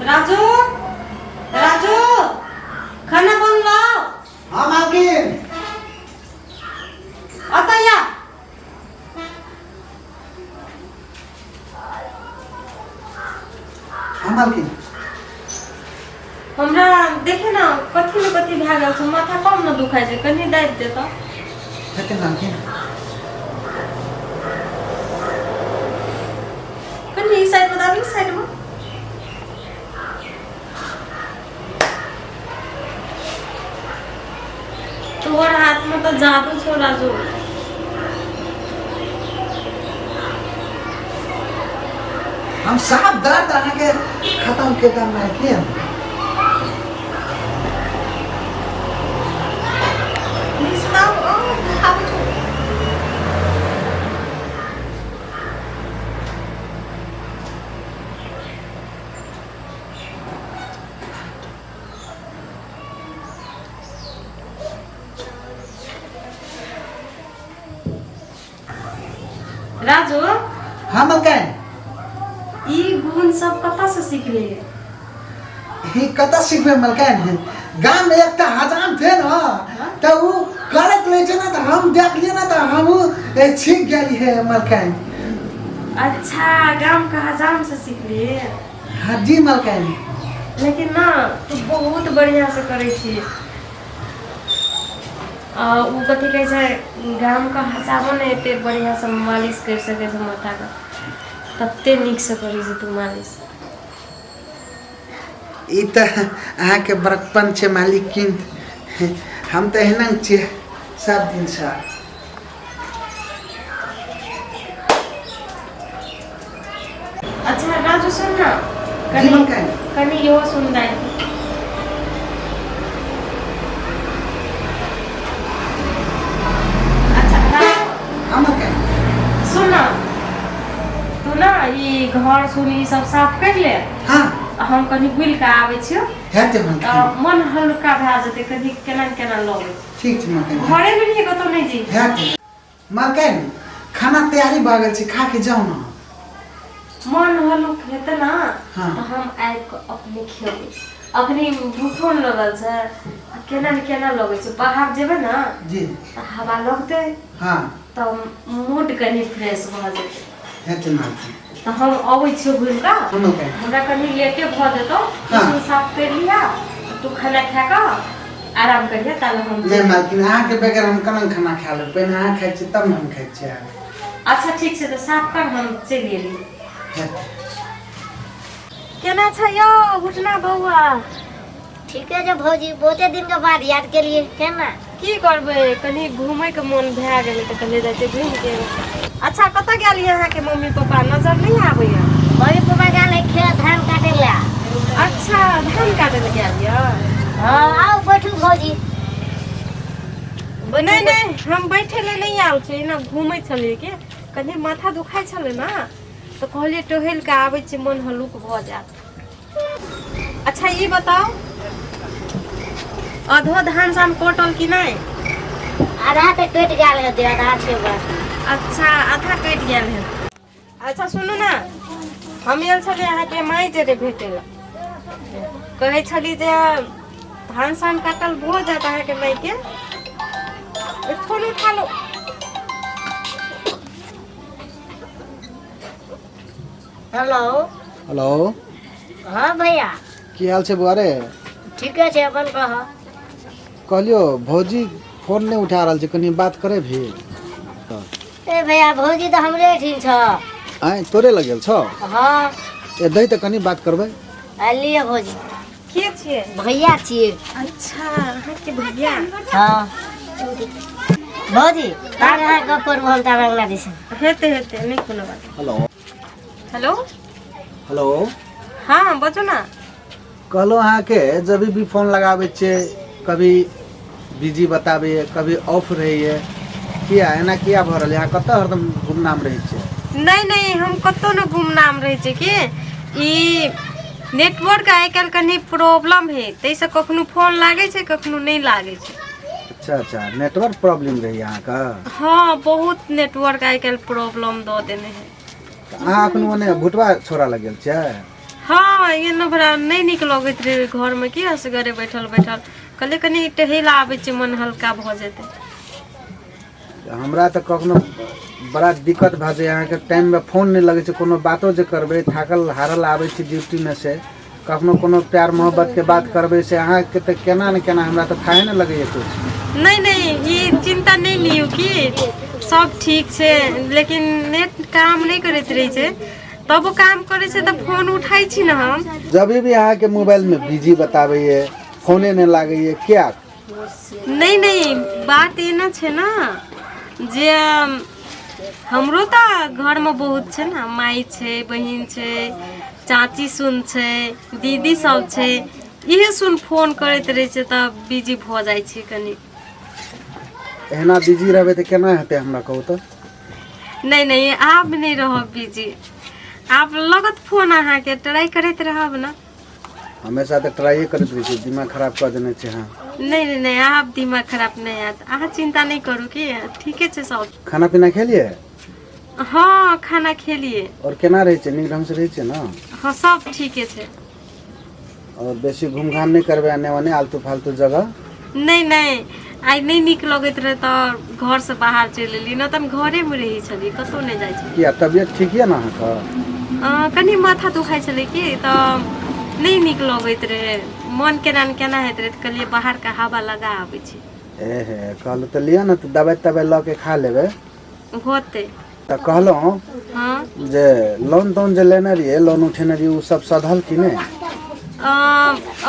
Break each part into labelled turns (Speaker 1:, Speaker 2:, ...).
Speaker 1: राजू राजू खाना बन लाओ।
Speaker 2: हाँ मालकिन।
Speaker 1: आता या
Speaker 2: हाँ मालकिन।
Speaker 1: हमरा देखे ना कथी न कथी भए गेल छै, माथा कम न दुखाइ छै, कनी दाबि दे त।
Speaker 2: हेतै मालकिन।
Speaker 1: कनी ई साइड में दाबी, साइड में तोहर हाथ में तो जादू छौ राजू।
Speaker 2: हम साफ दर्द अहाँ के खत्म के दाम मालकिन।
Speaker 1: राजू
Speaker 2: हाँ मालकिन।
Speaker 1: ई गुण सब कतऽ से सीखले?
Speaker 2: ही कतऽ सीखबे मालकिन? गांव में एक हजाम थे ना, तो वो करत ले ना, तो हम देख लिए ना, तो हम सीख गई है मालकिन।
Speaker 1: अच्छा, गांव का हजाम से सीखले?
Speaker 2: हाँ जी मालकिन।
Speaker 1: लेकिन ना तू बहुत बढ़िया से करे छी। उ कथी कहै छै, गाम का हसाबो ने एते बढ़िया से मालिश कर सके छै माथा का, तते नीक से करै छै तू मालिश।
Speaker 2: ई तो अहाँ के बड़कपन छे मालिकिन। हम तो एहना छे सब दिन से।
Speaker 1: अच्छा राजू सुन ना,
Speaker 2: जी मालकिन।
Speaker 1: कनी इहो सुन दाई।
Speaker 2: हाँ मालकिन।
Speaker 1: सुन ना, तू ना ई घर सुनी सब साफ कर ले।
Speaker 2: हाँ
Speaker 1: हम कनी बुल के आबै छियो।
Speaker 2: हेतै मालकिन।
Speaker 1: मन हल्का भए जेतै, कनी केना केना लगै छै।
Speaker 2: ठीक छै मालकिन।
Speaker 1: घरे में रहिए कतौ नहीं जी।
Speaker 2: हेतै मालकिन। खाना तैयारी भ गेल छै, खा के जाओ ना।
Speaker 1: मन हल्लुक हेतै ना,
Speaker 2: हाँ।
Speaker 1: तो हम आबि के अपने खेबै। अखनी भूखो न लगल छै, केना न केना लगै छै। बाहर जेबै ना
Speaker 2: जी।
Speaker 1: तो हवा लगतै,
Speaker 2: हाँ
Speaker 1: तो मूड कनी फ्रेश भ जेतै।
Speaker 2: हेतै मालकिन।
Speaker 1: तो हम अबै छियो घुम के।
Speaker 2: हाँ मालकिन।
Speaker 1: हमरा कनी लेटे भ जेतौ।
Speaker 2: हाँ।
Speaker 1: किचन साफ कर लिया, तू खाना खा के आराम करिया, ताले हम
Speaker 2: नहीं मालकिन, अहाँ के बगैर हम केना खाना खा लेब? पहले अहाँ खाइ छी तब न हम खाइ छी।
Speaker 1: अच्छा ठीक छै, तो साफ कर, हम चलि एली।
Speaker 2: हेतै।
Speaker 1: केना छै यौ घुटना बौआ?
Speaker 3: ठीक है जो भौजी, बहुते दिन के बाद याद के लिए केना?
Speaker 1: की करबै, कनी घूमै के मन भए गेलै तऽ कहलियै जाइ छै घुमि के। अच्छा कतऽ गेलियै अहाँ के मम्मी पापा? नजर नहीं आबैया।
Speaker 3: मम्मी पापा गेल है खेत धान काटे ला।
Speaker 1: अच्छा धान काटे लए गेलियै?
Speaker 3: हाँ आओ बैठू भौजी।
Speaker 1: नहीं नहीं, हम बैठे ले नहीं आयल छी, ना घूमै छलियै के। कनी माथा दुखाइ छलै ना, तो कहलियै टहल के आबै छी, मन हल्लुक भऽ जायत। अच्छा ये बताओ, अधो धान सान कोटल कि नहीं?
Speaker 3: आधा तो कट गेल है, आधा छै बस।
Speaker 1: अच्छा आधा कटि गेल है। अच्छा सुनू ना, हम आयल छलियै अहाँके माय जेतै भेटै लए। कहै छली जे धान सान काटल भऽ जायत अहाँके माय के। फोन उठा लो।
Speaker 3: हेलो।
Speaker 2: हेलो।
Speaker 3: हाँ भैया।
Speaker 2: की हाल छै बुआरे?
Speaker 3: ठीके छै, अपन कह।
Speaker 2: कहलियो भौजी फोन नहीं उठा रहल छै, कनी बात करे भी।
Speaker 3: ए भैया भौजी तो हमरे ठीक छ।
Speaker 2: आय तोरे लगेल छौ?
Speaker 3: हाँ।
Speaker 2: ए दही त कनी बात करबै।
Speaker 3: लिया भौजी।
Speaker 1: के छियै?
Speaker 3: भैया छियै।
Speaker 1: अच्छा अहाँके भैया?
Speaker 3: हाँ। भौजी तार अहाँ गप करबो हम तार अगला दिस।
Speaker 1: हेते हेते, नहीं कोनो बात।
Speaker 2: हेलो।
Speaker 1: हेलो।
Speaker 2: हेलो।
Speaker 1: हाँ बजो ना।
Speaker 2: कहलो अहाँ के जब भी फोन लगाबै छियै, कभी बिजी बताबै, कभी ऑफ रहैए, किया एना किया भ रहल? यहाँ कतऽ हरदम गुमनाम रहै छियै?
Speaker 1: नहीं नहीं, हम कतौ न गुमनाम रहै छै कि ई नेटवर्क आइ काल्हि कनी प्रॉब्लम है, तैसे कखनो फोन लागे छै कखनो नहीं लागे छै।
Speaker 2: अच्छा अच्छा, नेटवर्क प्रॉब्लम रही यहाँ का?
Speaker 1: हाँ बहुत नेटवर्क आइ काल्हि प्रॉब्लम दऽ देने है।
Speaker 2: अहाँ अखन ओने भुटवा छोड़ा लग गेल छै?
Speaker 1: हाँ ये न बड़ा नहीं निक लगैत रहे घर में की असगरे बैठल बैठल कहले कनी टहला आबै छै मन हल्का भ जेतै।
Speaker 2: हमरा तऽ कखनो बड़ा दिक्कत भए जाए अहाँके टाइममे फोन नहीं लगे छै कोनो बातो जे करबै थाकल हारल आबै छी ड्यूटी में से कखनो कोनो प्यार मोहब्बत के बात करबै से अहाँके तऽ केना न केना हमरा तऽ थाहे न लगैए कुछ।
Speaker 1: नहीं ये चिंता नहीं लियो कि सब ठीक छै लेकिन नेट काम नहीं करैत रही छै तब वो काम करे से तो फोन उठाई छी ना हम।
Speaker 2: जब भी अहाँके मोबाइल में बिजी बताबैए फोने नहीं लागैए क्या?
Speaker 1: नहीं बात एना छै ना जे हमरो तो घर में बहुत छै ना माई छै बहिन छै चाची सुन छै दीदी सब छै इहे सुन फोन करैत रहे छै तब बिजी भ जाय छै कनी।
Speaker 2: एहना बिजी रहबै तऽ केना हेतै हमरा कहू तऽ?
Speaker 1: नहीं आप नहीं रहब बिजी आप लगत फोन अहाँ के ट्राई करैत रहब ना।
Speaker 2: हमेशा तऽ ट्राई करैत रहै छी दिमाग खराब कऽ देने छै हाँ।
Speaker 1: नहीं आप दिमाग खराब नहीं आत अहाँ चिंता नहीं करू कि ठीके छै सब।
Speaker 2: खाना पीना खेलिए?
Speaker 1: हाँ खाना खेलिए।
Speaker 2: और केना रहै छै नीक ढंग से रहै छै ना?
Speaker 1: हाँ सब ठीके छै।
Speaker 2: और बेसी घूम घाम नहीं करबै आने वाने आलतू फालतू जगह?
Speaker 1: नहीं आई नहीं निक लगैत रहे तो घर से बाहर चल एली न त हम घरे में रही छली कतो नहीं जाय छी।
Speaker 2: किया तबियत ठीक है ना अहाँके?
Speaker 1: कनी माथा दुखाई छले कि तो नहीं निक लगैत रहे मन केना हेत रहे कहलिए बाहर का हवा लगा आबै छी।
Speaker 2: एहे कहलु त लिया ना त दवाई तवाई ल के खा लेबै
Speaker 1: होते
Speaker 2: त कहलो
Speaker 1: हाँ
Speaker 2: जे लोन तोन जे लेने रहिए लोन उठेने रहिए उ सब सधल कि नहीं?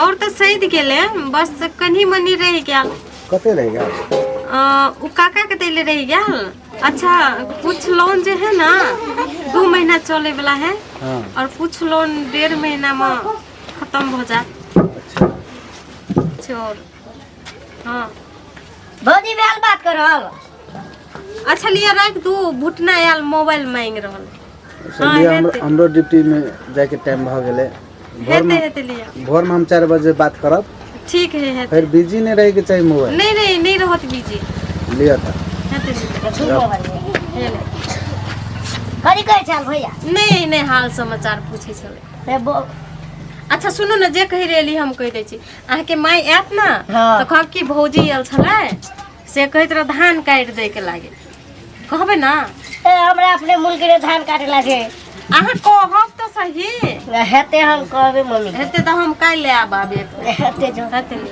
Speaker 1: और तो सही गेले बस कनी मनी रह गया।
Speaker 2: कते रह गया?
Speaker 1: उ काका के देले रह गया। अच्छा कुछ लोन जो है ना 2 महीना चले वाला है
Speaker 2: हाँ।
Speaker 1: और कुछ लोन 1.5 महीना में खत्म हो जाए। अच्छा और हाँ
Speaker 3: भौजी बेल बात करब।
Speaker 1: अच्छा लिया रख दू भुटना आयल मोबाइल मांग रहल।
Speaker 2: इसलिए हमरो ड्यूटी में जाके टाइम भ गेले।
Speaker 1: हेते लिया
Speaker 2: भोर में हम 4 बजे बात करब।
Speaker 1: ठीक है हेते।
Speaker 2: फिर बिजी नहीं रहे के चाहिए मोबाइल।
Speaker 1: नहीं रहत बिजी
Speaker 2: लिया था
Speaker 1: हेते लिया।
Speaker 3: कथी कहै छल भैया?
Speaker 1: नहीं हाल समाचार पूछे छले। अच्छा सुनो ना जे कहि रहली हम कह दै छी अहाँ के माई ऐत ना
Speaker 3: हाँ।
Speaker 1: तो कहब की भौजी आयल छले से कहैत रह धान काट दे के लागे कहबे ना।
Speaker 3: हमरा अपने मुल्क रे धान काटे लागे
Speaker 1: अहाँ कहब तो सही
Speaker 3: हेते हम कहबे मम्मी
Speaker 1: हेते तो हम काल ले आब
Speaker 3: हेते जो
Speaker 1: हेते ले